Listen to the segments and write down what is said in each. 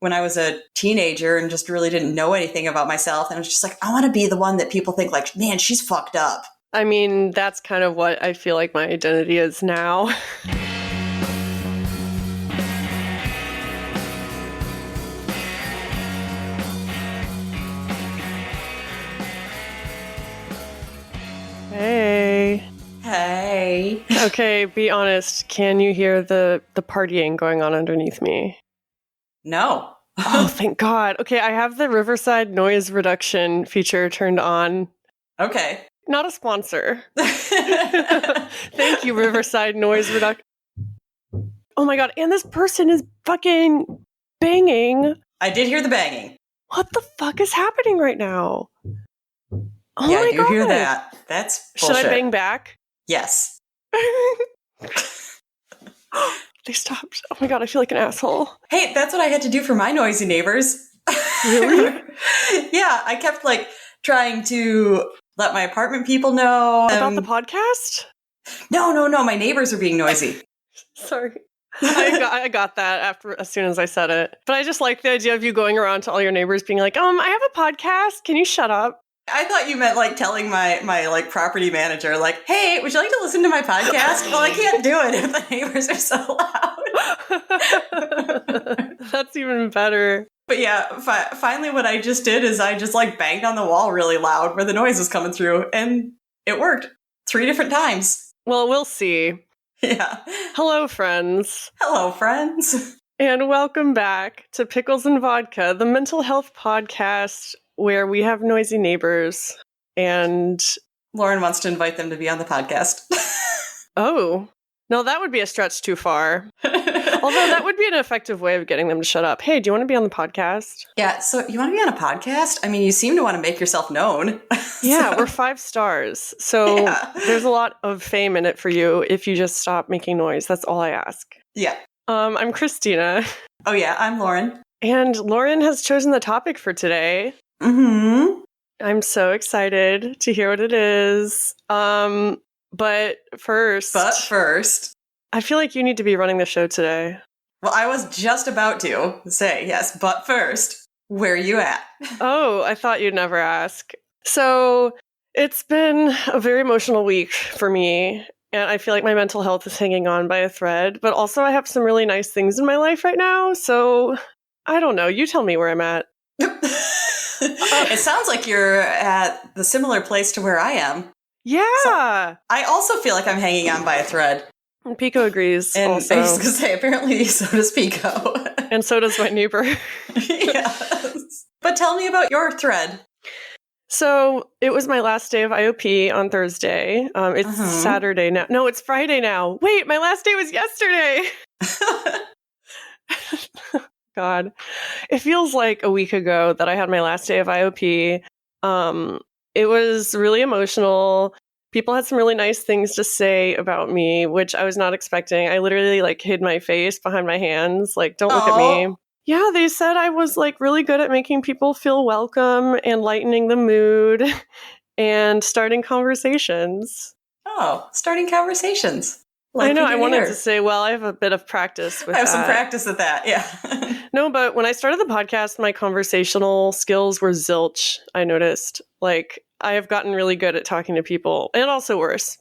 when I was a teenager and just really didn't know anything about myself. And I was just like, I want to be the one that people think like, man, she's fucked up. I mean, that's kind of what I feel like my identity is now. Hey. Hey. Okay, be honest. Can you hear the partying going on underneath me? No. Oh, thank God. Okay, I have the Riverside noise reduction feature turned on. Okay. Not a sponsor. Thank you, Riverside noise reduction. Oh my God, and this person is fucking banging. I did hear the banging. What the fuck is happening right now? Oh yeah, my I do God. hear that. That's bullshit. Should I bang back? Yes. They stopped. Oh my God, I feel like an asshole. Hey, that's what I had to do for my noisy neighbors. Really? Yeah, I kept like trying to let my apartment people know. About the podcast? No. My neighbors are being noisy. Sorry. I got that as soon as I said it. But I just like the idea of you going around to all your neighbors being like, I have a podcast. Can you shut up? I thought you meant like telling my like property manager, like, hey, would you like to listen to my podcast? Well, I can't do it if the neighbors are so loud. That's even better. But yeah, finally what I just did is I just like banged on the wall really loud where the noise was coming through, and it worked 3 different times. Well, we'll see. Yeah. Hello, friends. Hello, friends. And welcome back to Pickles and Vodka, the mental health podcast where we have noisy neighbors and... Lauren wants to invite them to be on the podcast. Oh. No, that would be a stretch too far. Although that would be an effective way of getting them to shut up. Hey, do you want to be on the podcast? Yeah, so you want to be on a podcast? I mean, you seem to want to make yourself known. Yeah, we're 5 stars. So there's a lot of fame in it for you if you just stop making noise. That's all I ask. Yeah. I'm Christina. Oh yeah, I'm Lauren. And Lauren has chosen the topic for today. Mm-hmm. I'm so excited to hear what it is. But first, I feel like you need to be running the show today. Well, I was just about to say, yes, but first, where are you at? Oh, I thought you'd never ask. So it's been a very emotional week for me, and I feel like my mental health is hanging on by a thread, but also I have some really nice things in my life right now, so I don't know. You tell me where I'm at. It sounds like you're at the similar place to where I am. Yeah. So I also feel like I'm hanging on by a thread. And Pico agrees. And also. I was going to say, apparently, so does Pico. And so does my neighbor. Yes. But tell me about your thread. So it was my last day of IOP on Thursday. It's Saturday now. No, it's Friday now. Wait, my last day was yesterday. God. It feels like a week ago that I had my last day of IOP. It was really emotional. People had some really nice things to say about me, which I was not expecting. I literally like hid my face behind my hands. Like, don't look at me. Yeah, they said I was like really good at making people feel welcome and lightening the mood and starting conversations. Oh, starting conversations. Like I know, I wanted to say, well, I have a bit of practice with that. I have some practice at that, yeah. No, but when I started the podcast, my conversational skills were zilch, I noticed. Like, I have gotten really good at talking to people, and also worse.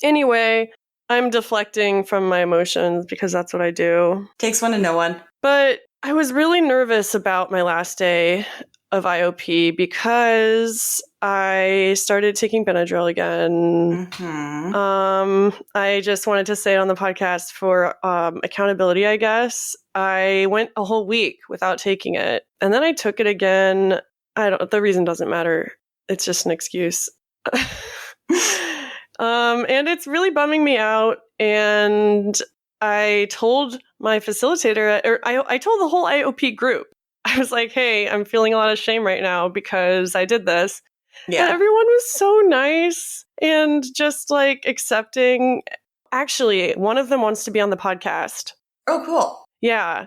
Anyway, I'm deflecting from my emotions because that's what I do. Takes one to know one. But I was really nervous about my last day of IOP because I started taking Benadryl again. Mm-hmm. I just wanted to say it on the podcast for accountability, I guess. I went a whole week without taking it, and then I took it again. The reason doesn't matter. It's just an excuse. And it's really bumming me out. And I told my facilitator, or I told the whole IOP group, I was like, hey, I'm feeling a lot of shame right now because I did this. Yeah. And everyone was so nice and just like accepting. Actually, one of them wants to be on the podcast. Oh, cool. Yeah.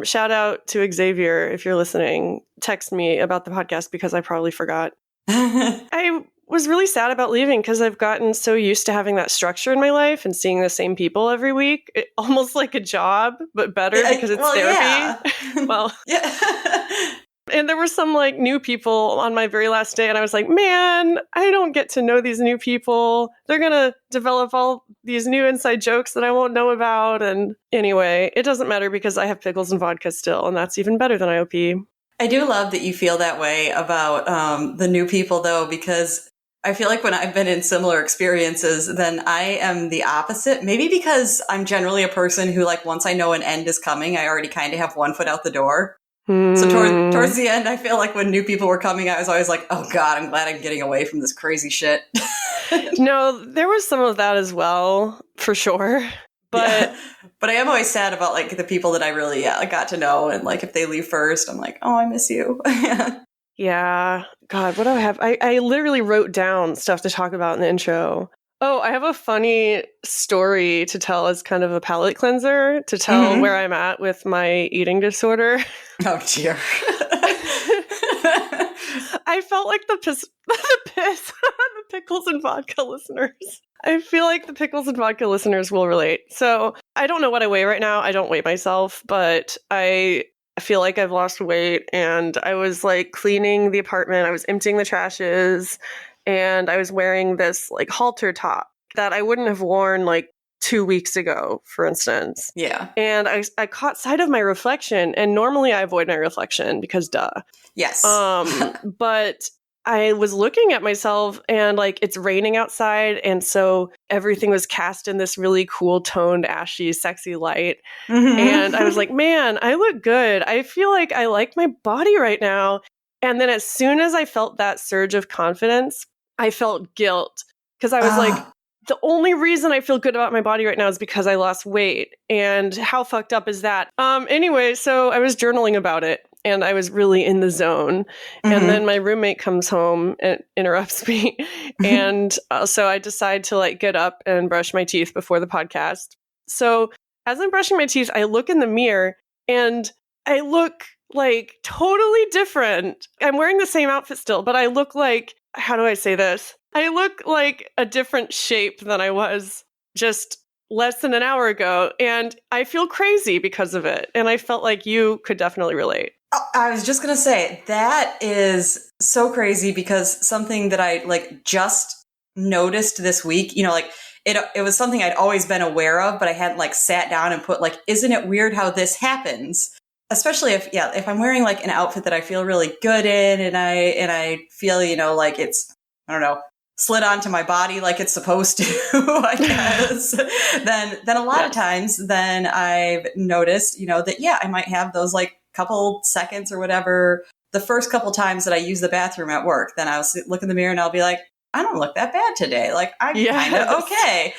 Shout out to Xavier if you're listening. Text me about the podcast because I probably forgot. I was really sad about leaving because I've gotten so used to having that structure in my life and seeing the same people every week, almost like a job, but better because it's therapy. Yeah. Well, yeah. and there were some like new people on my very last day, and I was like, man, I don't get to know these new people. They're going to develop all these new inside jokes that I won't know about. And anyway, it doesn't matter because I have pickles and vodka still, and that's even better than IOP. I do love that you feel that way about the new people, though, because I feel like when I've been in similar experiences, then I am the opposite. Maybe because I'm generally a person who, like, once I know an end is coming, I already kind of have one foot out the door. So towards the end, I feel like when new people were coming, I was always like, oh, God, I'm glad I'm getting away from this crazy shit. No, there was some of that as well, for sure. But yeah. But I am always sad about, like, the people that I really got to know. And, like, if they leave first, I'm like, oh, I miss you. Yeah. God, what do I have? I literally wrote down stuff to talk about in the intro. Oh, I have a funny story to tell as kind of a palate cleanser to tell where I'm at with my eating disorder. Oh, dear. I felt like the pickles and vodka listeners. I feel like the pickles and vodka listeners will relate. So I don't know what I weigh right now. I don't weigh myself, but I feel like I've lost weight, and I was like cleaning the apartment. I was emptying the trashes, and I was wearing this like halter top that I wouldn't have worn like 2 weeks ago, for instance. Yeah. And I caught sight of my reflection, and normally I avoid my reflection because duh. Yes. But I was looking at myself, and like it's raining outside, and so everything was cast in this really cool toned, ashy, sexy light. And I was like, man, I look good. I feel like I like my body right now. And then as soon as I felt that surge of confidence, I felt guilt because I was like, the only reason I feel good about my body right now is because I lost weight. And how fucked up is that? Anyway, so I was journaling about it, and I was really in the zone. And then my roommate comes home and interrupts me. And so I decide to like get up and brush my teeth before the podcast. So as I'm brushing my teeth, I look in the mirror and I look like totally different. I'm wearing the same outfit still, but I look like, how do I say this? I look like a different shape than I was just less than an hour ago. And I feel crazy because of it. And I felt like you could definitely relate. I was just going to say, that is so crazy because something that I like just noticed this week, you know, like it was something I'd always been aware of, but I hadn't like sat down and put like, isn't it weird how this happens? Especially if I'm wearing like an outfit that I feel really good in and I feel, you know, like it's, I don't know, slid onto my body like it's supposed to, I guess, then a lot of times then I've noticed, you know, that, I might have those like couple seconds or whatever, the first couple times that I use the bathroom at work, then I'll look in the mirror and I'll be like, I don't look that bad today. Like I'm kind of okay.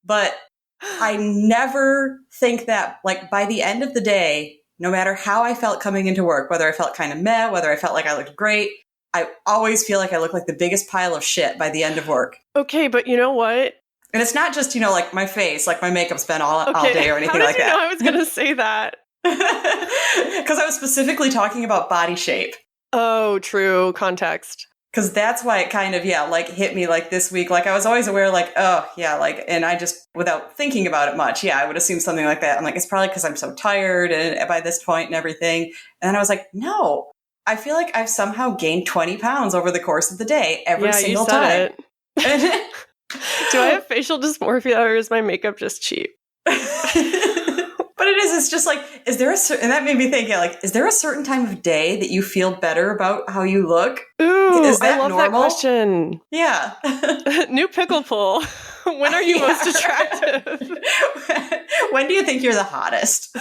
But I never think that like by the end of the day, no matter how I felt coming into work, whether I felt kind of meh, whether I felt like I looked great, I always feel like I look like the biggest pile of shit by the end of work. Okay, but you know what? And it's not just, you know, like my face, like my makeup's been all day or anything like that. How did you know I was going to say that? Because I was specifically talking about body shape. Oh, true. Context. Because that's why it kind of, like hit me like this week. Like I was always aware like, and I just, without thinking about it much, I would assume something like that. I'm like, it's probably because I'm so tired and by this point and everything. And then I was like, no, I feel like I've somehow gained 20 pounds over the course of the day every single time. It. Do I have facial dysmorphia or is my makeup just cheap? But it's just like, is there and that made me think, like, is there a certain time of day that you feel better about how you look? Ooh, is that I love normal? that question. Yeah. New pickle pull. When are you most attractive? When do you think you're the hottest?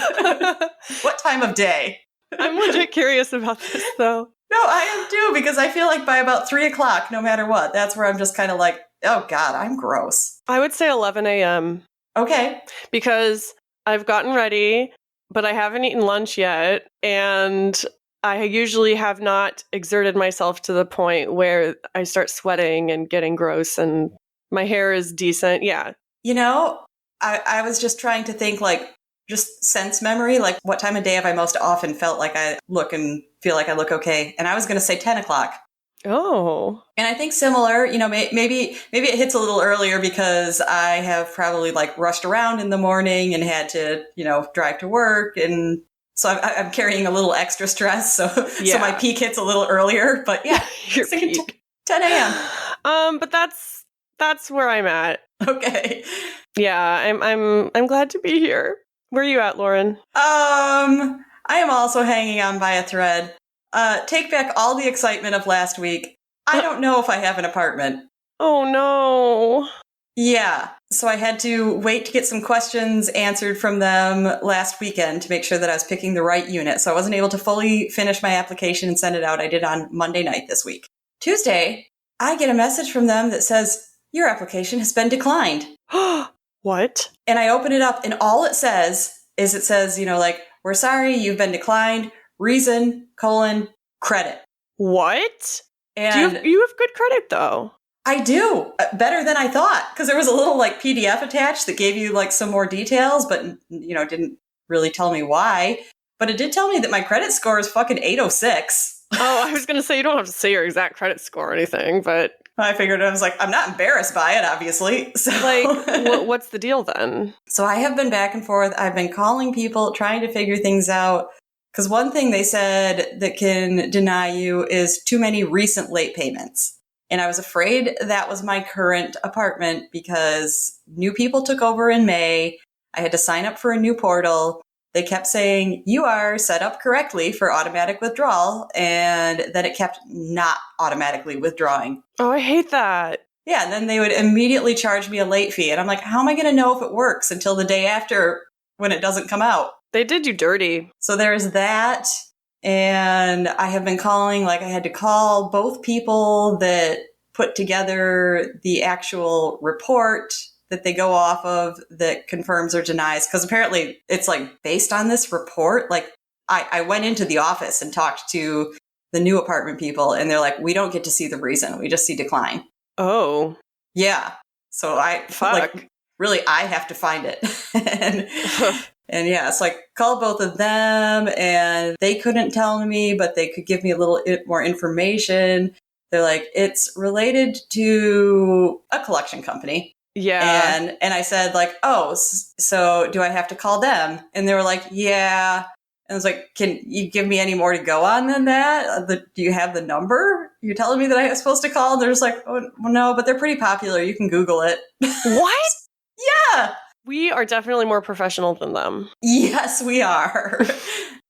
What time of day? I'm legit curious about this, though. No, I am too, because I feel like by about 3 o'clock, no matter what, that's where I'm just kind of like, oh God, I'm gross. I would say 11 a.m. Okay. Because I've gotten ready, but I haven't eaten lunch yet. And I usually have not exerted myself to the point where I start sweating and getting gross and my hair is decent. Yeah. You know, I was just trying to think like just sense memory, like what time of day have I most often felt like I look and feel like I look okay? And I was going to say 10 o'clock. Oh. And I think similar, maybe it hits a little earlier because I have probably like rushed around in the morning and had to, drive to work. And so I'm carrying a little extra stress. So, Yeah. so my peak hits a little earlier, but yeah, Your peak. 10 a.m. But that's where I'm at. Okay. Yeah, I'm glad to be here. Where are you at, Lauren? I am also hanging on by a thread. Take back all the excitement of last week. I don't know if I have an apartment. Oh no. Yeah. So I had to wait to get some questions answered from them last weekend to make sure that I was picking the right unit. So I wasn't able to fully finish my application and send it out. I did on Monday night this week. Tuesday, I get a message from them that says, your application has been declined. What? And I open it up and all it says, we're sorry, you've been declined. Reason, credit. What? And you have good credit though. I do. Better than I thought. Because there was a little PDF attached that gave you some more details, but didn't really tell me why. But it did tell me that my credit score is fucking 806. Oh, I was going to say you don't have to say your exact credit score or anything, but I figured, I was like, I'm not embarrassed by it, obviously. So what's the deal then? So I have been back and forth. I've been calling people, trying to figure things out. Because one thing they said that can deny you is too many recent late payments. And I was afraid that was my current apartment because new people took over in May. I had to sign up for a new portal. They kept saying, you are set up correctly for automatic withdrawal. And then it kept not automatically withdrawing. Oh, I hate that. Yeah, and then they would immediately charge me a late fee. And I'm like, how am I going to know if it works until the day after when it doesn't come out? They did you dirty. So there's that. And I have been calling, I had to call both people that put together the actual report that they go off of that confirms or denies. Because apparently it's based on this report. I went into the office and talked to the new apartment people and they're like, we don't get to see the reason. We just see decline. Oh. Yeah. So really, I have to find it. And yeah, so I called both of them and they couldn't tell me, but they could give me a little more information. They're like, it's related to a collection company. Yeah. And I said so do I have to call them? And they were like, yeah. And I was like, can you give me any more to go on than that? Do you have the number? You're telling me that I was supposed to call? And they're just like, oh, well, no, but they're pretty popular. You can Google it. What? Yeah. We are definitely more professional than them. Yes, we are.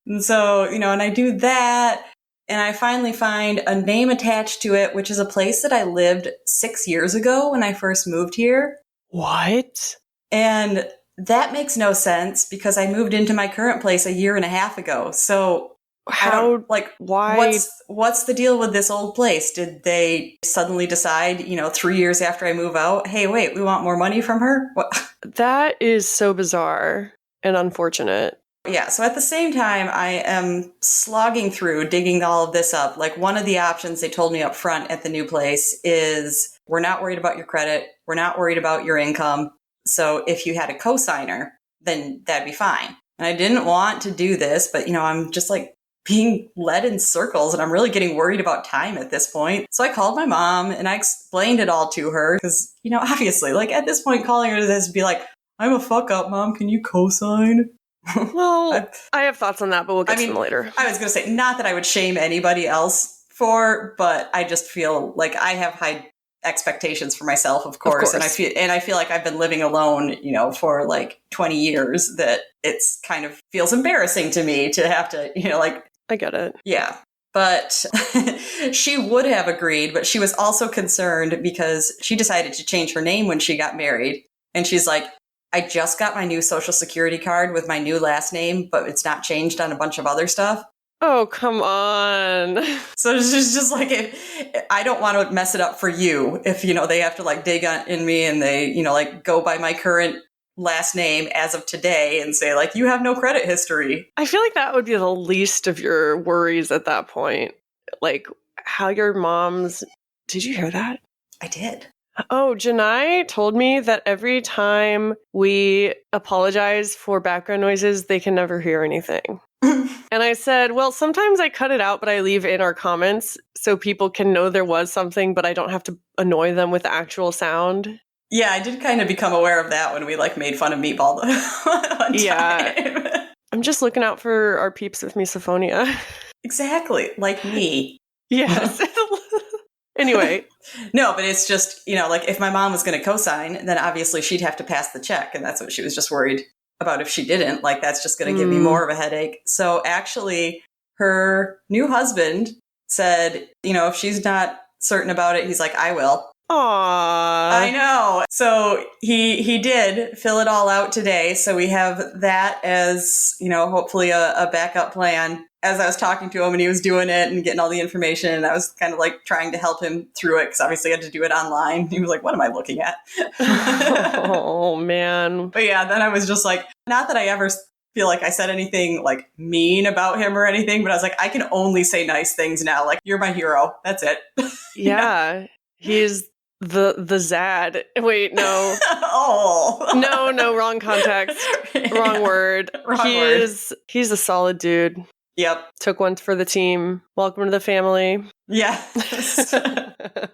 And so, and I do that. And I finally find a name attached to it, which is a place that I lived 6 years ago when I first moved here. What? And that makes no sense because I moved into my current place a year and a half ago. So why? What's the deal with this old place? Did they suddenly decide, 3 years after I move out, hey, wait, we want more money from her? What? That is so bizarre and unfortunate. Yeah, so at the same time, I am slogging through, digging all of this up. One of the options they told me up front at the new place is, we're not worried about your credit. We're not worried about your income. So if you had a cosigner, then that'd be fine. And I didn't want to do this, but, I'm just being led in circles and I'm really getting worried about time at this point. So I called my mom and I explained it all to her because, obviously, at this point, calling her to be like, I'm a fuck up, Mom. Can you cosign? Well, I have thoughts on that, but we'll get to them later. I was going to say, not that I would shame anybody else for, but I just feel like I have high expectations for myself, of course. And I feel like I've been living alone, for 20 years, that it's kind of feels embarrassing to me to have to, I get it. Yeah. But she would have agreed, but she was also concerned because she decided to change her name when she got married. And she's like, I just got my new social security card with my new last name, but it's not changed on a bunch of other stuff. Oh, come on. So she's just I don't want to mess it up for you if, they have to dig in me and they, go by my current last name as of today and say you have no credit history. I feel like that would be the least of your worries at that point. How your mom's... Did you hear that? I did. Oh, Janai told me that every time we apologize for background noises, they can never hear anything. And I said, well, sometimes I cut it out, but I leave in our comments so people can know there was something, but I don't have to annoy them with the actual sound. Yeah, I did kind of become aware of that when we like made fun of Meatball one Yeah. time. I'm just looking out for our peeps with misophonia. Exactly, like me. Yes. Anyway. No, but it's just, like if my mom was going to co-sign, then obviously she'd have to pass the check. And that's what she was just worried about if she didn't. Like, that's just going to give me more of a headache. So actually, her new husband said, if she's not certain about it, he's like, I will. Aww. I know. So he did fill it all out today. So we have that as, hopefully a backup plan. As I was talking to him and he was doing it and getting all the information, and I was kind of like trying to help him through it because obviously I had to do it online. He was like, what am I looking at? Oh, man. But yeah, then I was just like, not that I ever feel like I said anything like mean about him or anything, but I was like, I can only say nice things now. Like, you're my hero. That's it. Yeah. He's the Zad. Wait, no. Oh. No, wrong context. Wrong word. He's a solid dude. Yep. Took one for the team. Welcome to the family. Yeah. And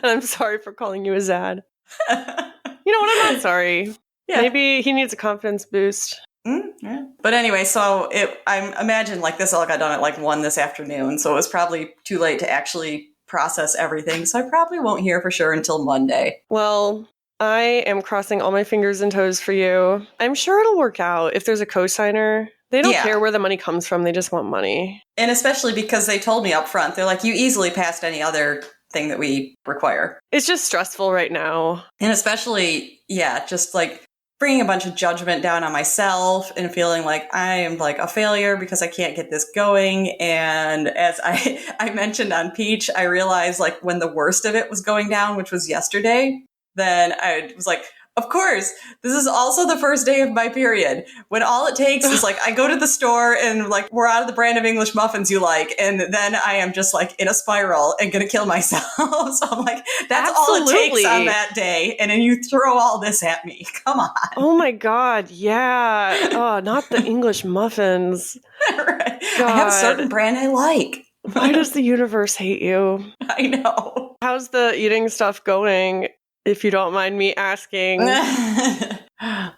I'm sorry for calling you a Zad. You know what? I'm not sorry. Yeah. Maybe he needs a confidence boost. Yeah. But anyway, so I imagine like this all got done at like 1 this afternoon. So it was probably too late to actually process everything. So I probably won't hear for sure until Monday. Well, I am crossing all my fingers and toes for you. I'm sure it'll work out if there's a co-signer. They don't care where the money comes from. They just want money. And especially because they told me up front, they're like, you easily passed any other thing that we require. It's just stressful right now. And especially, just like bringing a bunch of judgment down on myself and feeling like I am like a failure because I can't get this going. And as I mentioned on Peach, I realized like when the worst of it was going down, which was yesterday, then I was like, of course, this is also the first day of my period. When all it takes is like, I go to the store and like, we're out of the brand of English muffins you like. And then I am just like in a spiral and going to kill myself. So I'm like, that's all it takes on that day. And then you throw all this at me. Come on. Oh my God. Yeah. Oh, not the English muffins. Right. I have a certain brand I like. Why does the universe hate you? I know. How's the eating stuff going? If you don't mind me asking. I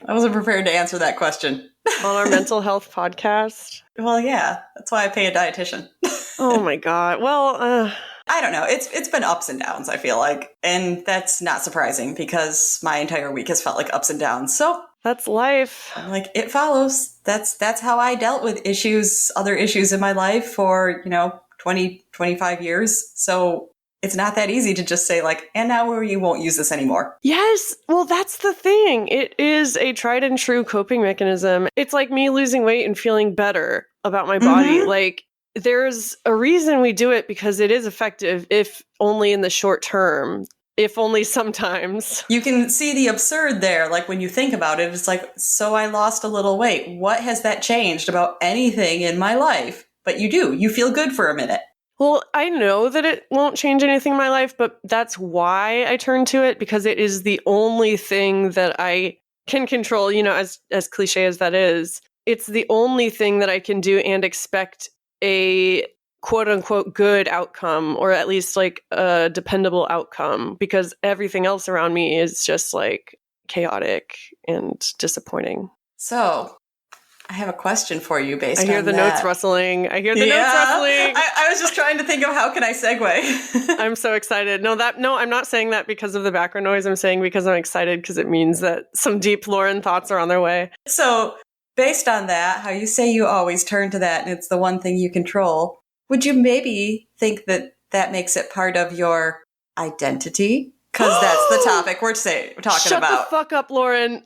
wasn't prepared to answer that question. On our mental health podcast? Well, yeah. That's why I pay a dietitian. Oh my God. Well, I don't know. It's been ups and downs, I feel like. And that's not surprising because my entire week has felt like ups and downs. So that's life. I'm like, it follows. That's how I dealt with other issues in my life for, 20, 25 years. So it's not that easy to just say like, and now you won't use this anymore. Yes. Well, that's the thing. It is a tried and true coping mechanism. It's like me losing weight and feeling better about my body. Mm-hmm. Like there's a reason we do it because it is effective, if only in the short term, if only sometimes. You can see the absurd there. Like when you think about it, it's like, so I lost a little weight. What has that changed about anything in my life? But you feel good for a minute. Well, I know that it won't change anything in my life, but that's why I turn to it, because it is the only thing that I can control, as cliche as that is. It's the only thing that I can do and expect a quote unquote good outcome, or at least like a dependable outcome, because everything else around me is just like chaotic and disappointing. So I have a question for you based on that. I hear the notes rustling. I was just trying to think of how can I segue. I'm so excited. No, I'm not saying that because of the background noise. I'm saying because I'm excited because it means that some deep Lauren thoughts are on their way. So based on that, how you say you always turn to that and it's the one thing you control, would you maybe think that makes it part of your identity? Because that's the topic we're talking about. Shut the fuck up, Lauren.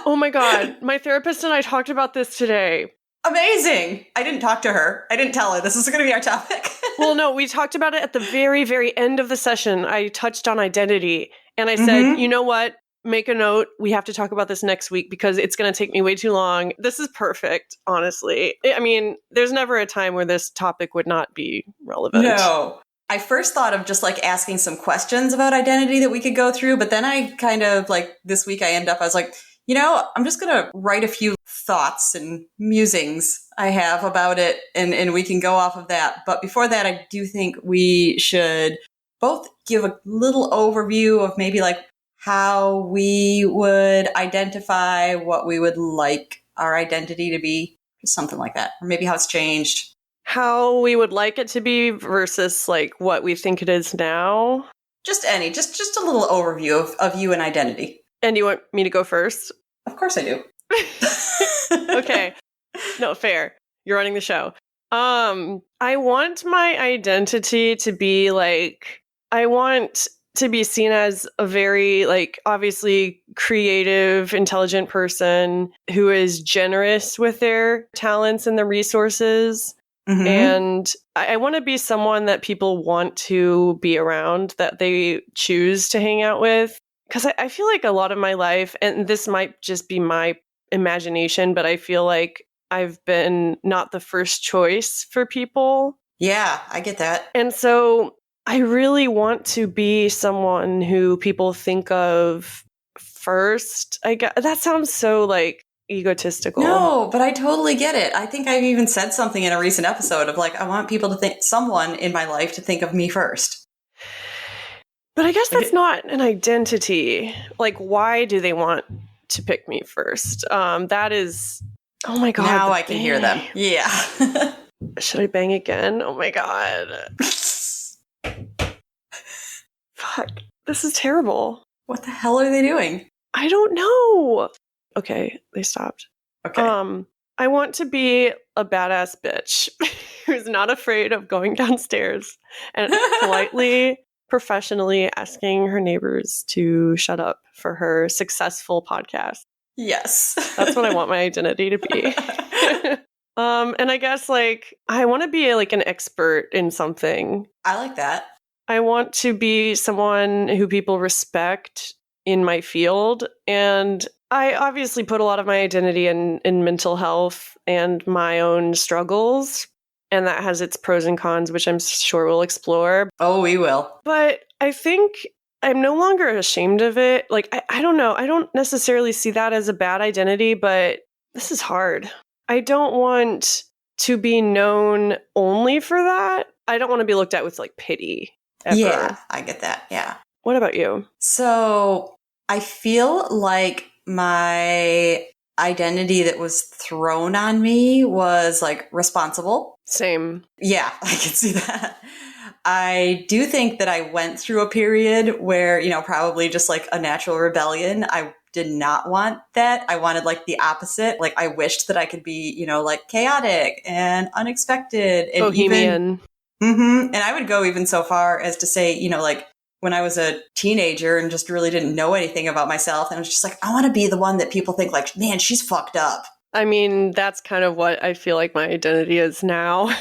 Oh my God. My therapist and I talked about this today. Amazing. I didn't talk to her. I didn't tell her this is going to be our topic. Well, no, we talked about it at the very, very end of the session. I touched on identity and I said, you know what? Make a note. We have to talk about this next week because it's going to take me way too long. This is perfect, honestly. I mean, there's never a time where this topic would not be relevant. No. I first thought of just like asking some questions about identity that we could go through, but then I kind of like this week I was like, I'm just going to write a few thoughts and musings I have about it, and we can go off of that. But before that, I do think we should both give a little overview of maybe like how we would identify what we would like our identity to be, just something like that. Or maybe how it's changed. How we would like it to be versus like what we think it is now. Just a little overview of you and identity. And you want me to go first? Of course I do. Okay. No, fair. You're running the show. I want my identity to be like, I want to be seen as a very, like, obviously creative, intelligent person who is generous with their talents and their resources. Mm-hmm. And I want to be someone that people want to be around, that they choose to hang out with. Because I feel like a lot of my life, and this might just be my imagination, but I feel like I've been not the first choice for people. Yeah, I get that. And so I really want to be someone who people think of first. That sounds so like egotistical. No, but I totally get it. I think I've even said something in a recent episode of like, I want people to think, someone in my life to think of me first. But I guess that's not an identity. Like, why do they want to pick me first? That is, oh my God. Now I can hear them. Yeah. Should I bang again? Oh my God. Fuck. This is terrible. What the hell are they doing? I don't know. Okay, they stopped. Okay. I want to be a badass bitch who's not afraid of going downstairs and politely, professionally asking her neighbors to shut up for her successful podcast. Yes. That's what I want my identity to be. And I guess like I want to be like an expert in something. I like that. I want to be someone who people respect in my field. And I obviously put a lot of my identity in mental health and my own struggles. And that has its pros and cons, which I'm sure we'll explore. Oh, we will. But I think I'm no longer ashamed of it. Like, I don't know. I don't necessarily see that as a bad identity, but this is hard. I don't want to be known only for that. I don't want to be looked at with like pity ever. Yeah, I get that. Yeah. What about you? So I feel like my identity that was thrown on me was like responsible. Same. Yeah, I can see that. I do think that I went through a period where, probably just like a natural rebellion. I did not want that. I wanted like the opposite. Like I wished that I could be, like chaotic and unexpected and bohemian. And I would go even so far as to say, like when I was a teenager and just really didn't know anything about myself, and I was just like, I want to be the one that people think like, man, she's fucked up. I mean, that's kind of what I feel like my identity is now.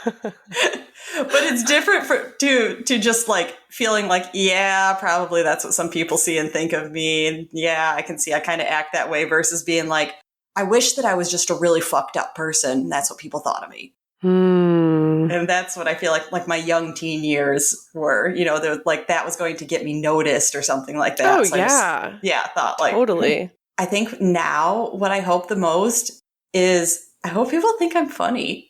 But it's different to just like feeling like, yeah, probably that's what some people see and think of me. And yeah, I can see I kind of act that way versus being like, I wish that I was just a really fucked up person. That's what people thought of me. And that's what I feel like my young teen years were, like that was going to get me noticed or something like that. Oh, so yeah. I thought like, totally. I think now what I hope the most is I hope people think I'm funny.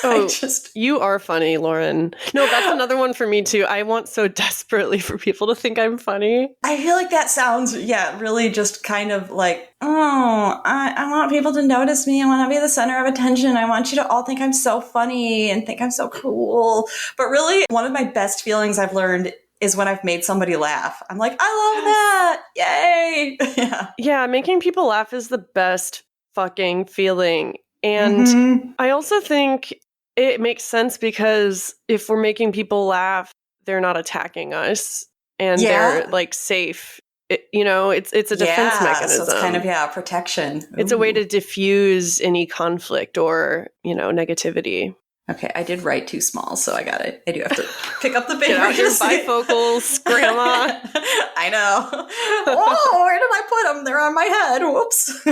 Oh, you are funny, Lauren. No, that's another one for me too. I want so desperately for people to think I'm funny. I feel like that sounds, really just kind of like, oh, I want people to notice me. I want to be the center of attention. I want you to all think I'm so funny and think I'm so cool. But really, one of my best feelings I've learned is when I've made somebody laugh. I'm like, I love that. Yay. Yeah, making people laugh is the best fucking feeling. And I also think it makes sense because if we're making people laugh, they're not attacking us and they're like safe. It's a defense mechanism. So it's kind of, protection. Ooh. It's a way to diffuse any conflict or, negativity. Okay, I did write too small, so I do have to pick up the paper. Get out your bifocals, grandma. I know. Whoa, where did I put them? They're on my head. Whoops.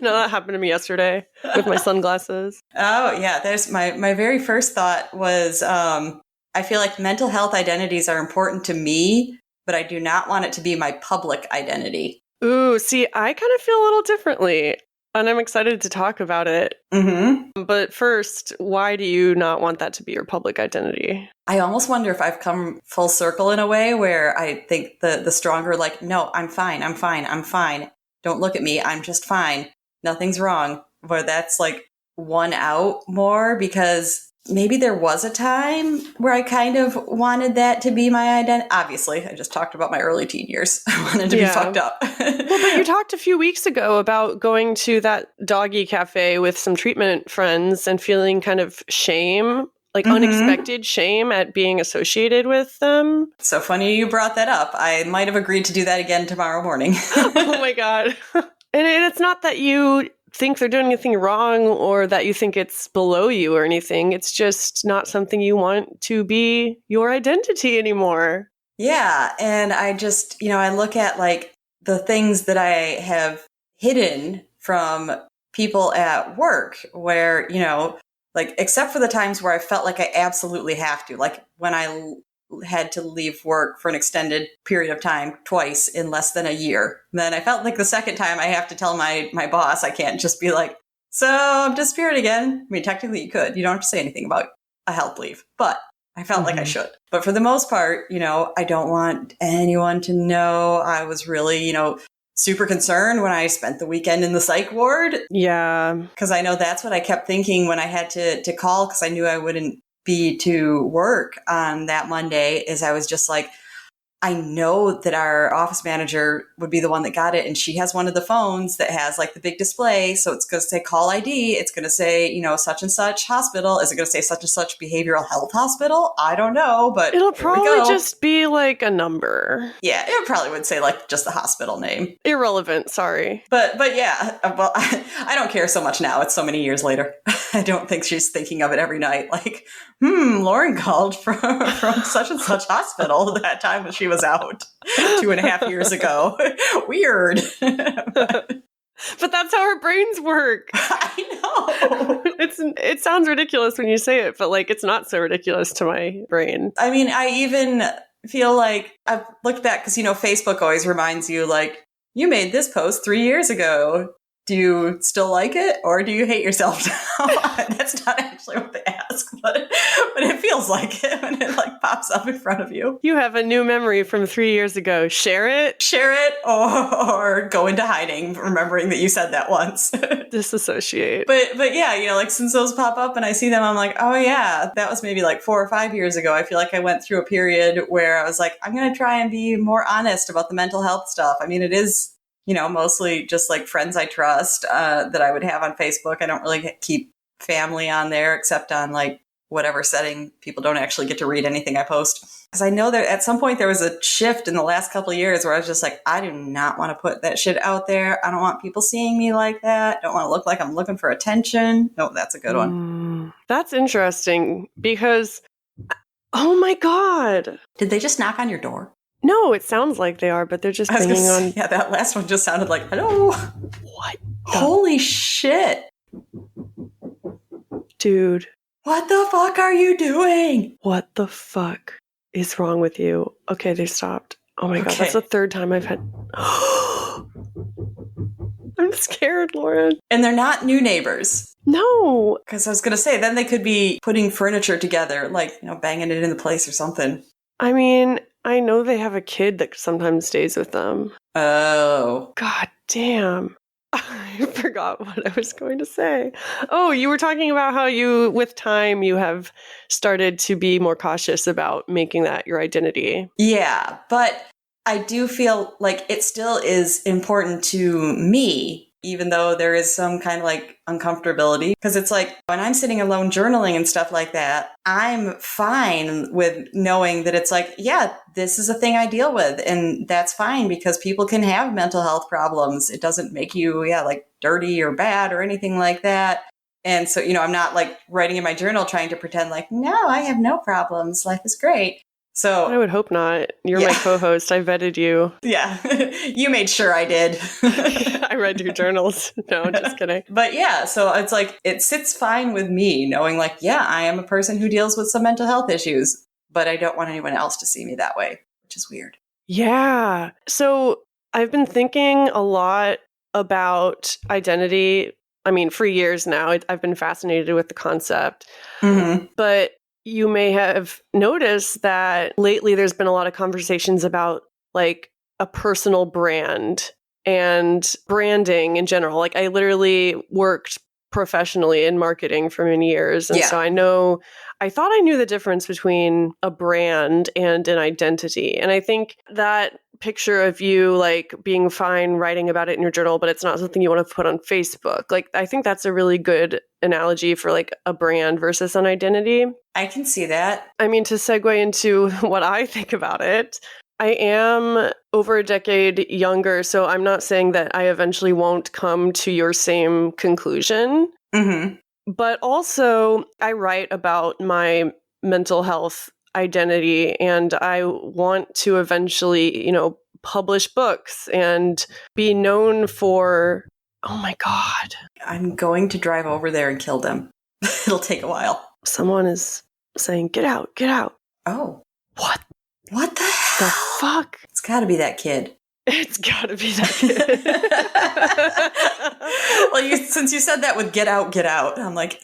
No, that happened to me yesterday with my sunglasses. Oh, yeah. There's my very first thought was, I feel like mental health identities are important to me, but I do not want it to be my public identity. Ooh, see, I kind of feel a little differently, and I'm excited to talk about it. Mm-hmm. But first, why do you not want that to be your public identity? I almost wonder if I've come full circle in a way where I think the stronger, like, no, I'm fine, I'm fine, I'm fine. Don't look at me, I'm just fine. Nothing's wrong. Where that's like won out more because maybe there was a time where I kind of wanted that to be my identity. Obviously, I just talked about my early teen years. I wanted to be fucked up. Well, but you talked a few weeks ago about going to that doggy cafe with some treatment friends and feeling kind of shame, like unexpected shame at being associated with them. So funny you brought that up. I might have agreed to do that again tomorrow morning. Oh my God. And it's not that you think they're doing anything wrong or that you think it's below you or anything. It's just not something you want to be your identity anymore. Yeah. And I just, I look at like the things that I have hidden from people at work where, like, except for the times where I felt like I absolutely have to, like when I had to leave work for an extended period of time twice in less than a year. Then I felt like the second time I have to tell my boss, I can't just be like, so I'm disappeared again. I mean, technically you could. You don't have to say anything about a health leave, but I felt like I should. But for the most part, I don't want anyone to know I was really, super concerned when I spent the weekend in the psych ward. Yeah. Because I know that's what I kept thinking when I had to call because I knew I wouldn't be to work on that Monday is I was just like, I know that our office manager would be the one that got it. And she has one of the phones that has like the big display. So it's going to say call ID. It's going to say, such and such hospital. Is it going to say such and such behavioral health hospital? I don't know, but it'll probably just be like a number. Yeah, it probably would say like just the hospital name. Irrelevant. Sorry. But yeah, well, I don't care so much now. It's so many years later. I don't think she's thinking of it every night. Like, Lauren called from such and such hospital that time when she was out 2.5 years ago. Weird. But that's how our brains work. I know. It sounds ridiculous when you say it, but like it's not so ridiculous to my brain. I mean, I even feel like I've looked back because, Facebook always reminds you like, you made this post 3 years ago. Do you still like it or do you hate yourself now? That's not actually what they ask, but it feels like it when it like pops up in front of you. You have a new memory from 3 years ago. Share it or go into hiding, remembering that you said that once. Disassociate. But yeah, like since those pop up and I see them, I'm like, oh yeah, that was maybe like 4 or 5 years ago. I feel like I went through a period where I was like, I'm going to try and be more honest about the mental health stuff. I mean, it is, mostly just like friends I trust that I would have on Facebook. I don't really keep family on there except on like whatever setting people don't actually get to read anything I post. Because I know that at some point there was a shift in the last couple of years where I was just like, I do not want to put that shit out there. I don't want people seeing me like that. Don't want to look like I'm looking for attention. No, that's a good one. That's interesting because, oh my God. Did they just knock on your door? No, it sounds like they are, but they're just banging on. Yeah, that last one just sounded like, hello. What? Holy shit. Dude. What the fuck are you doing? What the fuck is wrong with you? Okay, they stopped. Oh my God, that's the third time I've had. I'm scared, Lauren. And they're not new neighbors. No. Because I was going to say, then they could be putting furniture together, like, banging it into place or something. I mean, I know they have a kid that sometimes stays with them. Oh. God damn. I forgot what I was going to say. Oh, you were talking about how with time, you have started to be more cautious about making that your identity. Yeah, but I do feel like it still is important to me, even though there is some kind of like uncomfortability. Because it's like when I'm sitting alone journaling and stuff like that, I'm fine with knowing that it's like, yeah, this is a thing I deal with. And that's fine because people can have mental health problems. It doesn't make you, like dirty or bad or anything like that. And so, I'm not like writing in my journal trying to pretend like, no, I have no problems. Life is great. So I would hope not. You're my co-host. I vetted you. Yeah, you made sure I did. I read your journals. No, just kidding. But yeah, so it's like, it sits fine with me knowing like, yeah, I am a person who deals with some mental health issues, but I don't want anyone else to see me that way, which is weird. Yeah. So I've been thinking a lot about identity. I mean, for years now, I've been fascinated with the concept. Mm-hmm. But you may have noticed that lately there's been a lot of conversations about like a personal brand and branding in general. Like I literally worked professionally in marketing for many years. And so I thought I knew the difference between a brand and an identity. And I think that picture of you like being fine writing about it in your journal, but it's not something you want to put on Facebook. Like I think that's a really good analogy for like a brand versus an identity. I can see that. I mean, to segue into what I think about it, I am over a decade younger, so I'm not saying that I eventually won't come to your same conclusion. Mm-hmm. But also, I write about my mental health identity, and I want to eventually, publish books and be known for, oh my God. I'm going to drive over there and kill them. It'll take a while. Someone is saying, get out, get out. Oh. What? What the hell? The fuck? It's gotta be that kid. It's gotta be that kid. Well, since you said that with get out, I'm like,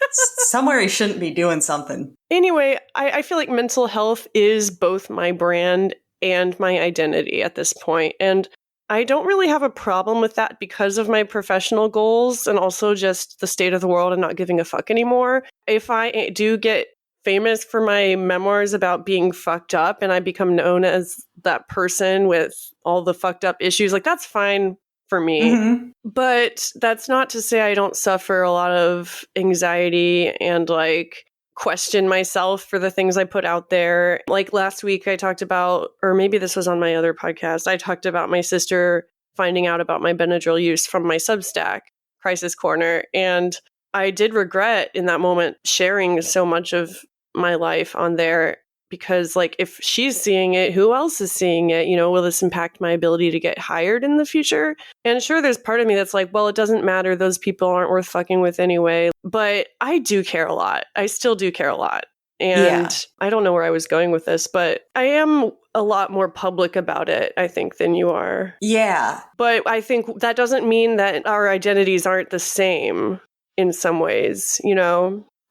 somewhere he shouldn't be doing something. Anyway, I feel like mental health is both my brand and my identity at this point. And I don't really have a problem with that because of my professional goals and also just the state of the world and not giving a fuck anymore. If I do get famous for my memoirs about being fucked up and I become known as that person with all the fucked up issues, like that's fine for me. Mm-hmm. But that's not to say I don't suffer a lot of anxiety and like question myself for the things I put out there. Like last week I talked about, or maybe this was on my other podcast, I talked about my sister finding out about my Benadryl use from my Substack, Crisis Corner. And I did regret in that moment sharing so much of my life on there because like if she's seeing it, who else is seeing it? Will this impact my ability to get hired in the future? And sure, there's part of me that's like, well, it doesn't matter. Those people aren't worth fucking with anyway. But I do care a lot. I still do care a lot. And I don't know where I was going with this, but I am a lot more public about it, I think, than you are. Yeah. But I think that doesn't mean that our identities aren't the same in some ways,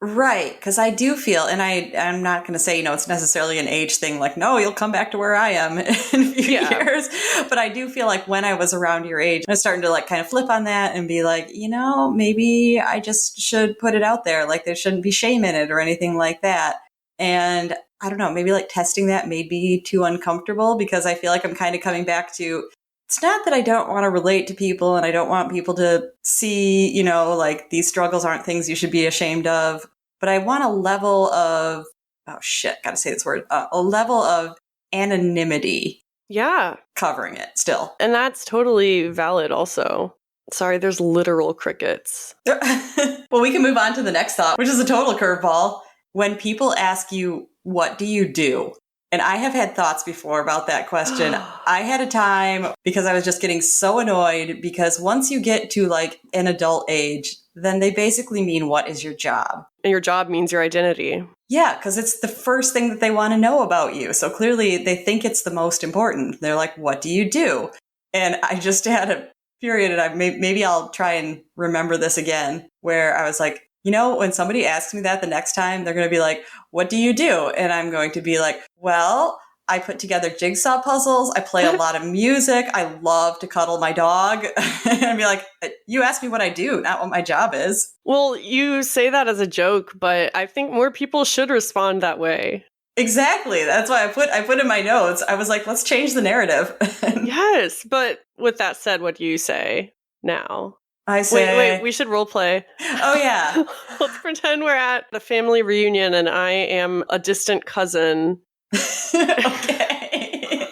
Right, because I do feel, and I'm not going to say, it's necessarily an age thing, like, no, you'll come back to where I am in a few years. But I do feel like when I was around your age, I was starting to like kind of flip on that and be like, maybe I just should put it out there. Like there shouldn't be shame in it or anything like that. And I don't know, maybe like testing that may be too uncomfortable because I feel like I'm kind of coming back to, it's not that I don't want to relate to people and I don't want people to see, like these struggles aren't things you should be ashamed of, but I want a level of, gotta say this word, a level of anonymity. Yeah. Covering it still. And that's totally valid also. Sorry, there's literal crickets. Well, we can move on to the next thought, which is a total curveball. When people ask you, what do you do? And I have had thoughts before about that question. I had a time because I was just getting so annoyed because once you get to like an adult age, then they basically mean, what is your job? And your job means your identity. Yeah, because it's the first thing that they want to know about you. So clearly they think it's the most important. They're like, what do you do? And I just had a period, and maybe I'll try and remember this again, where I was like, when somebody asks me that the next time, they're going to be like, what do you do? And I'm going to be like, well, I put together jigsaw puzzles. I play a lot of music. I love to cuddle my dog. And I'd be like, you asked me what I do, not what my job is. Well, you say that as a joke, but I think more people should respond that way. Exactly. That's why I put in my notes. I was like, let's change the narrative. Yes. But with that said, what do you say now? I say... Wait, we should role play. Oh, yeah. Let's pretend we're at a family reunion and I am a distant cousin. Okay.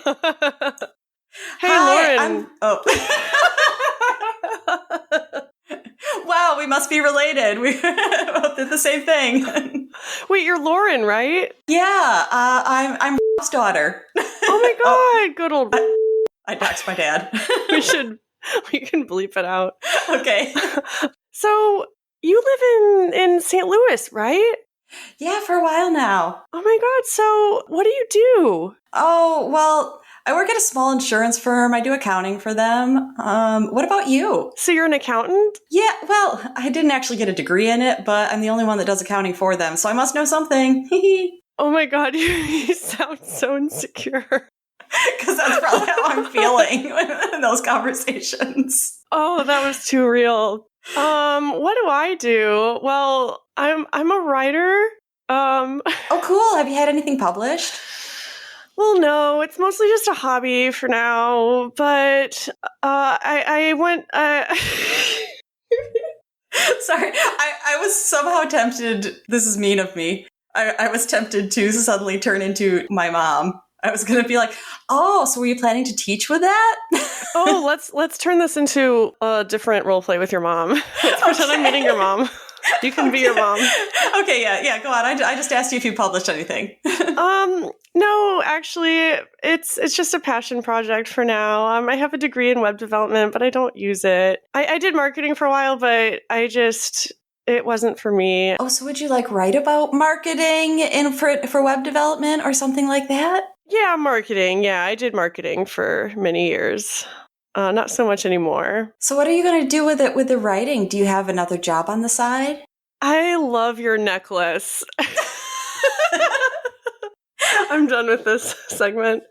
Hey, Hi, Lauren. Wow, we must be related. We both did the same thing. Wait, you're Lauren, right? Yeah, I'm Rob's daughter. Oh my God, good old... I doxed my dad. We can bleep it out. Okay. So you live in St. Louis, right? Yeah, for a while now. Oh my God. So what do you do? Oh, well, I work at a small insurance firm. I do accounting for them. What about you? So you're an accountant? Yeah, well, I didn't actually get a degree in it, but I'm the only one that does accounting for them, so I must know something. Oh my God, you sound so insecure. Because that's probably how I'm feeling in those conversations. Oh, that was too real. What do I do? Well, I'm a writer. Oh, cool. Have you had anything published? Well, no, it's mostly just a hobby for now. But I went. Sorry, I was somehow tempted. This is mean of me. I was tempted to suddenly turn into my mom. I was going to be like, oh, so were you planning to teach with that? Oh, let's turn this into a different role play with your mom. Let's pretend I'm meeting your mom. You can be your mom. Okay, yeah, go on. I just asked you if you published anything. No, actually, it's just a passion project for now. I have a degree in web development, but I don't use it. I did marketing for a while, but it wasn't for me. Oh, so would you like write about marketing for web development or something like that? Yeah, marketing. Yeah, I did marketing for many years. Not so much anymore. So what are you going to do with it with the writing? Do you have another job on the side? I love your necklace. I'm done with this segment.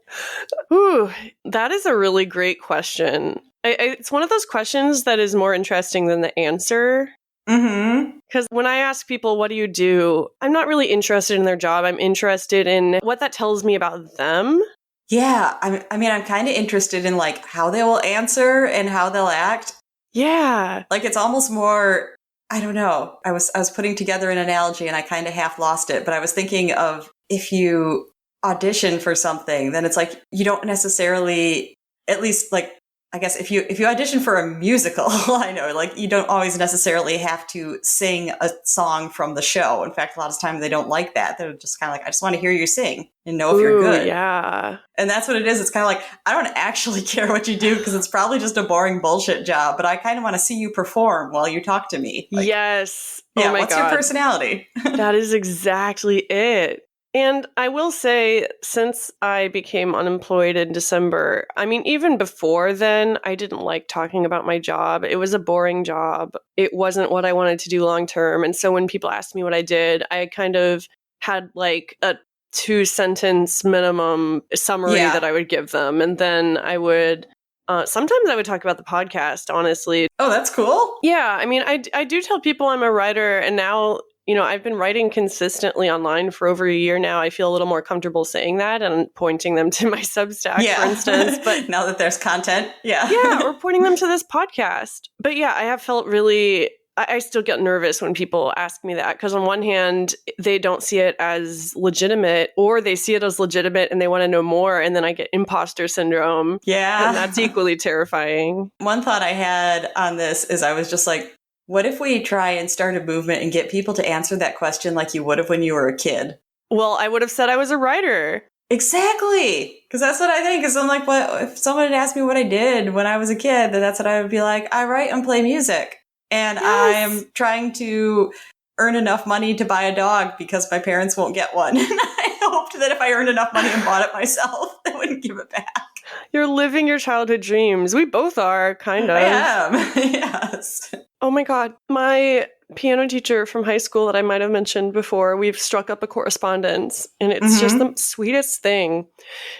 Ooh, that is a really great question. It's one of those questions that is more interesting than the answer. Mm-hmm. Because when I ask people, what do you do? I'm not really interested in their job. I'm interested in what that tells me about them. Yeah, I'm kind of interested in like how they will answer and how they'll act. Yeah. Like it's almost more, I don't know. I was putting together an analogy and I kind of half lost it, but I was thinking of if you audition for something, then it's like you don't necessarily, at least like I guess if you audition for a musical, I know, like you don't always necessarily have to sing a song from the show. In fact, a lot of times they don't like that. They're just kind of like, I just want to hear you sing and know if you're good. Yeah. And that's what it is. It's kind of like, I don't actually care what you do because it's probably just a boring bullshit job, but I kind of want to see you perform while you talk to me. Like, yes. Yeah, oh my what's God. your personality? That is exactly it. And I will say, since I became unemployed in December, I mean, even before then, I didn't like talking about my job. It was a boring job. It wasn't what I wanted to do long term. And so when people asked me what I did, I kind of had like a 2-sentence minimum summary that I would give them. And then I would, sometimes I would talk about the podcast, honestly. Oh, that's cool. Yeah. I mean, I do tell people I'm a writer, and now, you know, I've been writing consistently online for over a year now. I feel a little more comfortable saying that and pointing them to my Substack, for instance. But now that there's content, yeah, or pointing them to this podcast. But yeah, I have felt really, I still get nervous when people ask me that, because on one hand, they don't see it as legitimate, or they see it as legitimate and they want to know more. And then I get imposter syndrome. Yeah. And that's equally terrifying. One thought I had on this is I was just like, what if we try and start a movement and get people to answer that question like you would have when you were a kid? Well, I would have said I was a writer. Exactly. Because that's what I think. Because I'm like, what if someone had asked me what I did when I was a kid, then that's what I would be like, I write and play music. And I am trying to earn enough money to buy a dog because my parents won't get one. And I hoped that if I earned enough money and bought it myself, they wouldn't give it back. You're living your childhood dreams. We both are, kind of. I am. Yes. Oh my God. My piano teacher from high school that I might have mentioned before, we've struck up a correspondence, and it's just the sweetest thing.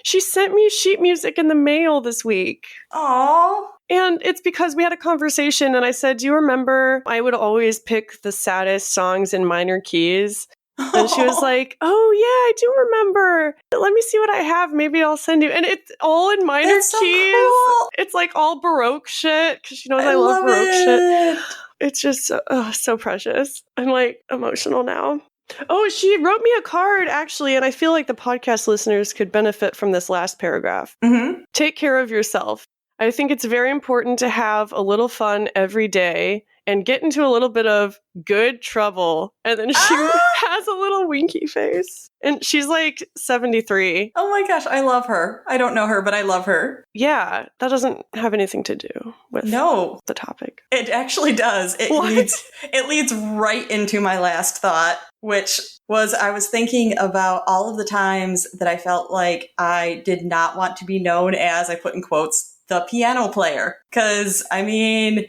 She sent me sheet music in the mail this week. Aww. And it's because we had a conversation, and I said, do you remember I would always pick the saddest songs in minor keys? And she was like, oh yeah, I do remember. Let me see what I have. Maybe I'll send you. And it's all in minor keys. So cool. It's like all Baroque shit, because she knows I love Baroque shit. It's just so precious. I'm like emotional now. Oh, she wrote me a card, actually, and I feel like the podcast listeners could benefit from this last paragraph. Take care of yourself. I think it's very important to have a little fun every day and get into a little bit of good trouble. And then she has a little winky face. And she's like 73. Oh my gosh, I love her. I don't know her, but I love her. Yeah, that doesn't have anything to do with the topic. It actually does. It leads right into my last thought, which was I was thinking about all of the times that I felt like I did not want to be known as, I put in quotes, the piano player. Because, I mean,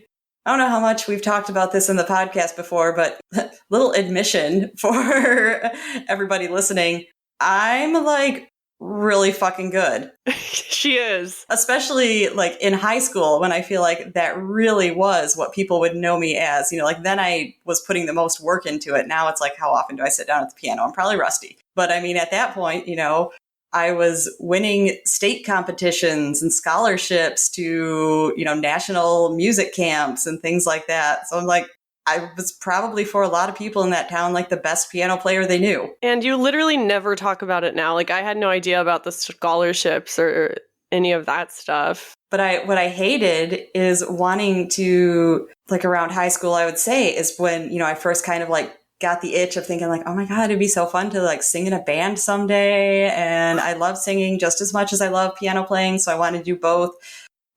I don't know how much we've talked about this in the podcast before, but little admission for everybody listening. I'm like really fucking good. She is. Especially like in high school when I feel like that really was what people would know me as. You know, like then I was putting the most work into it. Now it's like, how often do I sit down at the piano? I'm probably rusty. But I mean, at that point, you know, I was winning state competitions and scholarships to, you know, national music camps and things like that. So I'm like, I was probably for a lot of people in that town, like the best piano player they knew. And you literally never talk about it now. Like I had no idea about the scholarships or any of that stuff. But what I hated is wanting to, like around high school, I would say, is when, you know, I first kind of like got the itch of thinking like, oh my God, it'd be so fun to like sing in a band someday. And I love singing just as much as I love piano playing. So I wanted to do both.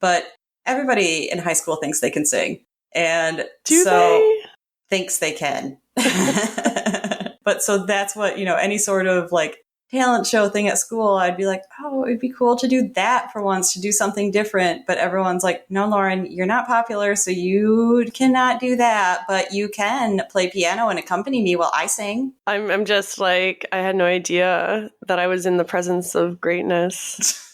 But everybody in high school thinks they can sing. And thinks they can. But so that's what, you know, any sort of like talent show thing at school, I'd be like, oh, it'd be cool to do that for once, to do something different. But everyone's like, no, Lauren, you're not popular, so you cannot do that. But you can play piano and accompany me while I sing. I'm just like, I had no idea that I was in the presence of greatness.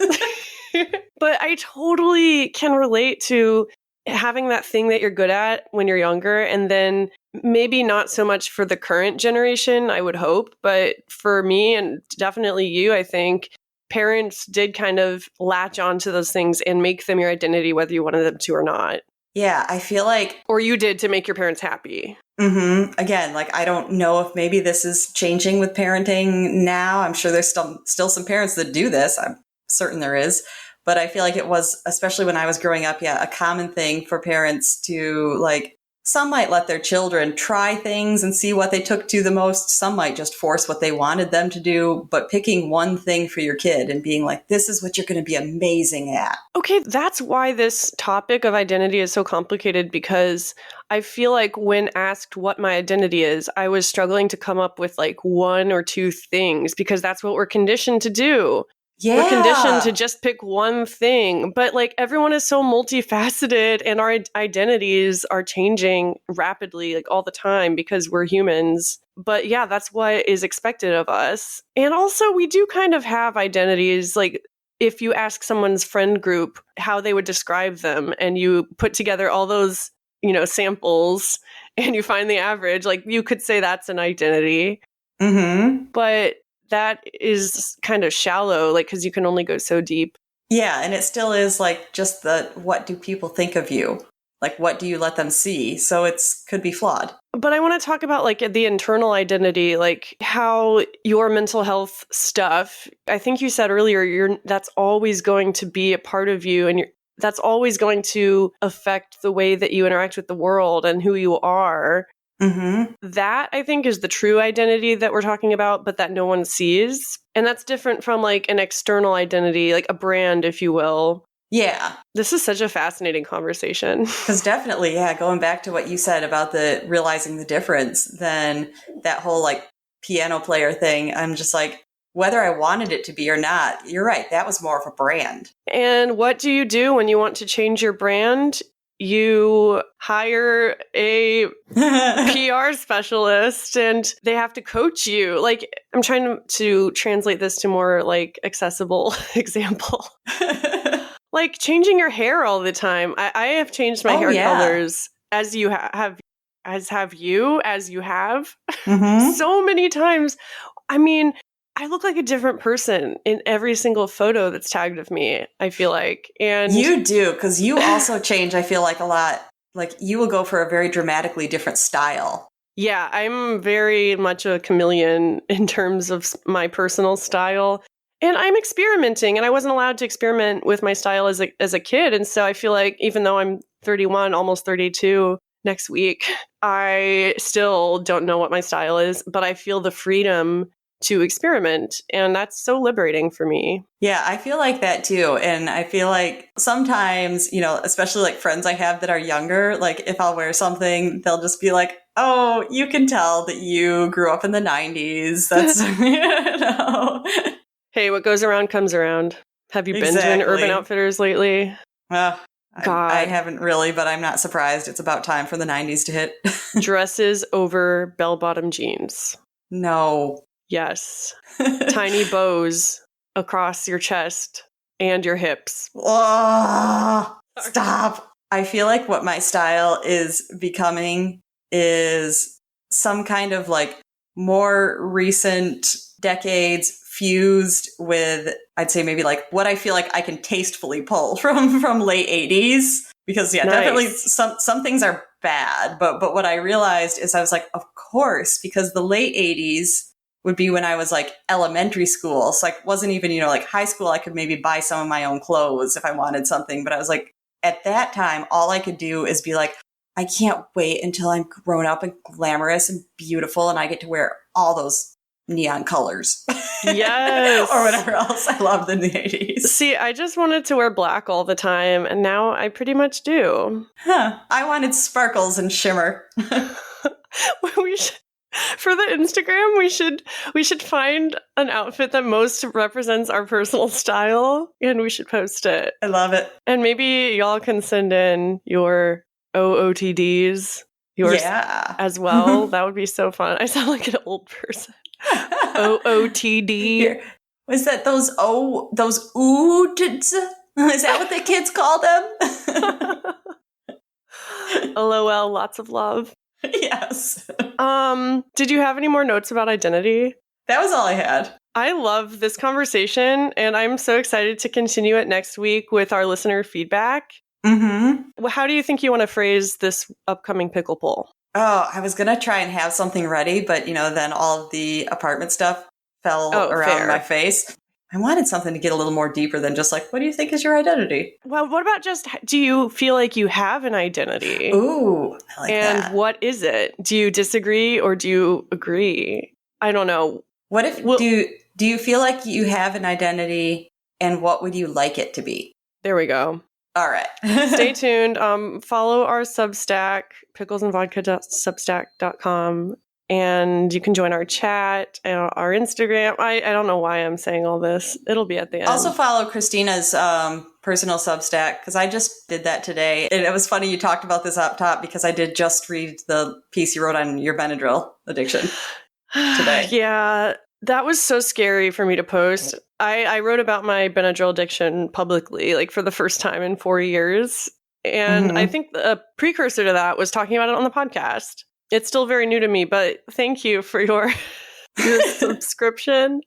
But I totally can relate to having that thing that you're good at when you're younger, and then maybe not so much for the current generation, I would hope, but for me and definitely you, I think parents did kind of latch onto those things and make them your identity, whether you wanted them to or not. Yeah, I feel like... Or you did to make your parents happy. Mm-hmm. Again, like, I don't know if maybe this is changing with parenting now. I'm sure there's still some parents that do this. I'm certain there is. But I feel like it was, especially when I was growing up, a common thing for parents to, like, some might let their children try things and see what they took to the most. Some might just force what they wanted them to do. But picking one thing for your kid and being like, this is what you're going to be amazing at. Okay, that's why this topic of identity is so complicated, because I feel like when asked what my identity is, I was struggling to come up with like one or two things, because that's what we're conditioned to do. Yeah. We're conditioned to just pick one thing, but like everyone is so multifaceted and our identities are changing rapidly, like all the time, because we're humans. But yeah, that's what is expected of us. And also we do kind of have identities. Like if you ask someone's friend group how they would describe them and you put together all those, you know, samples and you find the average, like you could say that's an identity. Mm-hmm. But that is kind of shallow, like, because you can only go so deep. Yeah, and it still is like just the what do people think of you? Like, what do you let them see? So it's could be flawed. But I want to talk about like the internal identity, like how your mental health stuff, I think you said earlier, that's always going to be a part of you, and that's always going to affect the way that you interact with the world and who you are. Mm-hmm. That, I think, is the true identity that we're talking about, but that no one sees. And that's different from like an external identity, like a brand, if you will. Yeah. This is such a fascinating conversation. Because definitely, going back to what you said about the realizing the difference, then that whole like piano player thing, I'm just like, whether I wanted it to be or not, you're right. That was more of a brand. And what do you do when you want to change your brand? You hire a PR specialist and they have to coach you. Like, I'm trying to translate this to more like accessible example. Like changing your hair all the time. I have changed my hair colors as you have. Mm-hmm. So many times. I mean, I look like a different person in every single photo that's tagged of me, I feel like. And you do, because you also change, I feel like, a lot. Like, you will go for a very dramatically different style. Yeah, I'm very much a chameleon in terms of my personal style. And I'm experimenting, and I wasn't allowed to experiment with my style as a kid. And so I feel like even though I'm 31, almost 32 next week, I still don't know what my style is, but I feel the freedom to experiment. And that's so liberating for me. Yeah, I feel like that too. And I feel like sometimes, especially like friends I have that are younger, like if I'll wear something, they'll just be like, oh, you can tell that you grew up in the 90s. That's, Hey, what goes around comes around. Have you been to an Urban Outfitters lately? God. I haven't really, but I'm not surprised. It's about time for the 90s to hit. Dresses over bell-bottom jeans. No. Yes. Tiny bows across your chest and your hips. Oh, stop. I feel like what my style is becoming is some kind of like more recent decades fused with, I'd say maybe like what I feel like I can tastefully pull from late 80s. Because nice. Definitely some things are bad. But what I realized is I was like, of course, because the late 80s would be when I was like elementary school. So I wasn't even, like high school. I could maybe buy some of my own clothes if I wanted something. But I was like, at that time, all I could do is be like, I can't wait until I'm grown up and glamorous and beautiful and I get to wear all those neon colors. Yes. Or whatever else I loved in the 80s. See, I just wanted to wear black all the time, and now I pretty much do. I wanted sparkles and shimmer. For the Instagram, we should find an outfit that most represents our personal style, and we should post it. I love it. And maybe y'all can send in your OOTDs, yours as well. That would be so fun. I sound like an old person. OOTD. Was that those oods? Is that what the kids call them? LOL, lots of love. Yes. Did you have any more notes about identity? That was all I had. I love this conversation, and I'm so excited to continue it next week with our listener feedback. Mm-hmm. How do you think you want to phrase this upcoming pickle poll? Oh, I was going to try and have something ready, but, then all of the apartment stuff fell around my face. I wanted something to get a little more deeper than just like, what do you think is your identity? Well, what about just, do you feel like you have an identity? Ooh, I like that. And what is it? Do you disagree or do you agree? I don't know. What if, do you feel like you have an identity and what would you like it to be? There we go. All right. Stay tuned. Follow our Substack, picklesandvodka.substack.com. And you can join our chat and our Instagram. I don't know why I'm saying all this. It'll be at the end. Also follow Christina's personal Substack, because I just did that today. And it was funny you talked about this up top, because I did just read the piece you wrote on your Benadryl addiction today. Yeah, that was so scary for me to post. I wrote about my Benadryl addiction publicly, like for the first time in 4 years. And I think the precursor to that was talking about it on the podcast. It's still very new to me, but thank you for your subscription,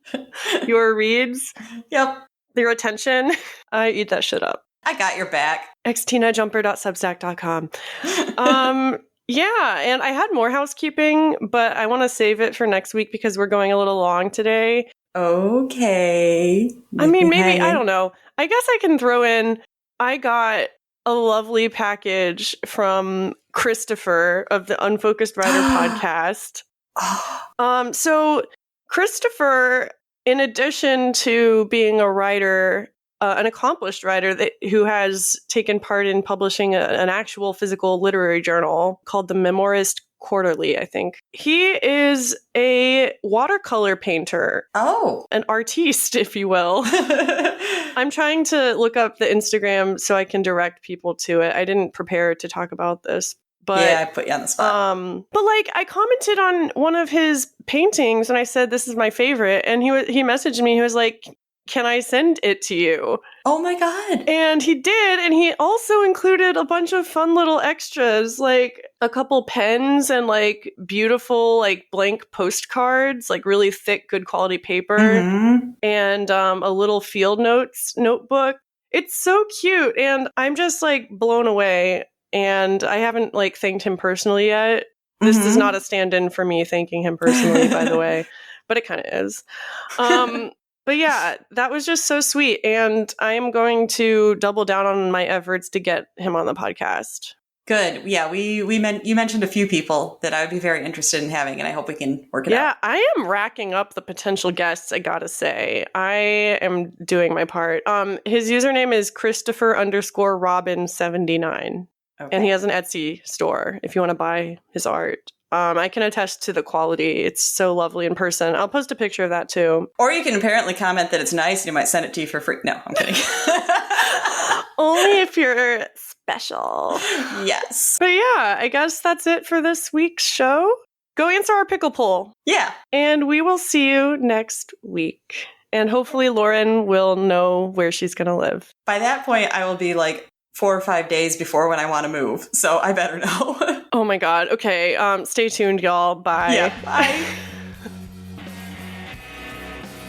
your reads, your attention. I eat that shit up. I got your back. xtinajumper.substack.com. Yeah, and I had more housekeeping, but I want to save it for next week because we're going a little long today. Okay. I mean, maybe, I don't know. I guess I can throw in, I got a lovely package from Christopher of the Unfocused Writer podcast. So Christopher, in addition to being a writer, an accomplished writer who has taken part in publishing an actual physical literary journal called the Memoirist Quarterly, I think. He is a watercolor painter. Oh. An artiste, if you will. I'm trying to look up the Instagram so I can direct people to it. I didn't prepare to talk about this. But, yeah, I put you on the spot. But like, I commented on one of his paintings and I said, this is my favorite. And he messaged me. He was like, can I send it to you? Oh my God. And he did. And he also included a bunch of fun little extras, like a couple pens and like beautiful, like blank postcards, like really thick, good quality paper, and a little field notes notebook. It's so cute. And I'm just like blown away. And I haven't like thanked him personally yet. This is not a stand-in for me thanking him personally, by the way, but it kind of is. But yeah, that was just so sweet. And I am going to double down on my efforts to get him on the podcast. Good. Yeah, you mentioned a few people that I would be very interested in having, and I hope we can work it out. Yeah, I am racking up the potential guests, I gotta say. I am doing my part. His username is Christopher_Robin79. Okay. And he has an Etsy store if you want to buy his art. I can attest to the quality. It's so lovely in person. I'll post a picture of that too. Or you can apparently comment that it's nice and he might send it to you for free. No, I'm kidding. Only if you're special. Yes. But yeah, I guess that's it for this week's show. Go answer our pickle poll. Yeah. And we will see you next week. And hopefully Lauren will know where she's going to live. By that point, I will be like 4 or 5 days before when I want to move. So I better know. Oh my God. Okay. Stay tuned, y'all. Bye. Yeah. Bye.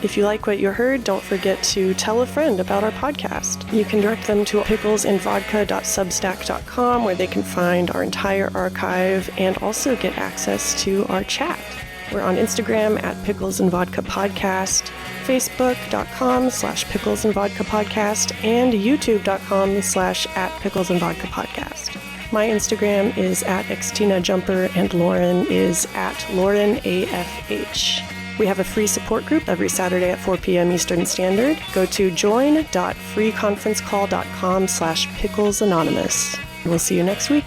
If you like what you heard, don't forget to tell a friend about our podcast. You can direct them to picklesandvodka.substack.com, where they can find our entire archive and also get access to our chat. We're on Instagram at Pickles and Vodka Podcast, Facebook.com/Pickles and Vodka Podcast, and YouTube.com/@Pickles and Vodka Podcast. My Instagram is @XtinaJumper and Lauren is @LaurenAFH. We have a free support group every Saturday at 4 p.m. Eastern Standard. Go to join.freeconferencecall.com/PicklesAnonymous. We'll see you next week.